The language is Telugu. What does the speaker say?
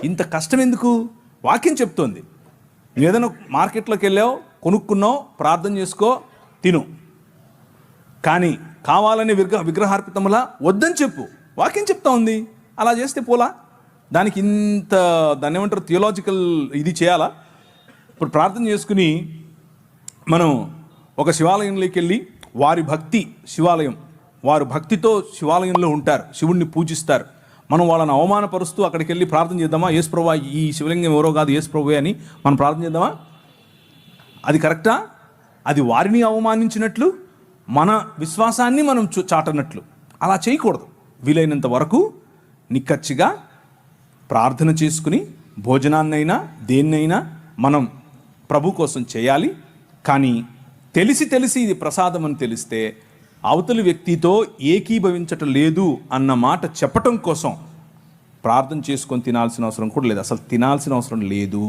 ఇంత కష్టం ఎందుకు? వాక్యం చెప్తోంది. నువ్వు ఏదైనా మార్కెట్లోకి వెళ్ళావు, కొనుక్కున్నావు, ప్రార్థన చేసుకో, తిను. కానీ కావాలని విగ్రహార్పితములా వద్దని చెప్పు. వాక్యం చెప్తా ఉంది. అలా చేస్తే పోలా? దానికి దాన్ని ఏమంటారు, థియోలాజికల్ ఇది చేయాలా? ఇప్పుడు ప్రార్థన చేసుకుని మనం ఒక శివాలయంలోకి వెళ్ళి వారు భక్తితో శివాలయంలో ఉంటారు, శివుణ్ణి పూజిస్తారు. మనం వాళ్ళని అవమానపరుస్తూ అక్కడికి వెళ్ళి ప్రార్థన చేద్దామా? యేసు ప్రభువా, ఈ శివలింగం ఎవరో కాదు, యేసు ప్రభువే అని మనం ప్రార్థన చేద్దామా? అది కరెక్టా? అది వారిని అవమానించినట్లు, మన విశ్వాసాన్ని మనం చాటనట్లు. అలా చేయకూడదు. వీలైనంత వరకు నిక్కచ్చిగా ప్రార్థన చేసుకుని భోజనాన్నైనా దేన్నైనా మనం ప్రభు కోసం చేయాలి. కానీ తెలిసి ఇది ప్రసాదం అని తెలిస్తే అవతలి వ్యక్తితో ఏకీభవించటం లేదు అన్న మాట చెప్పటం కోసం ప్రార్థన చేసుకొని తినాల్సిన అవసరం కూడా లేదు. అసలు తినాల్సిన అవసరం లేదు.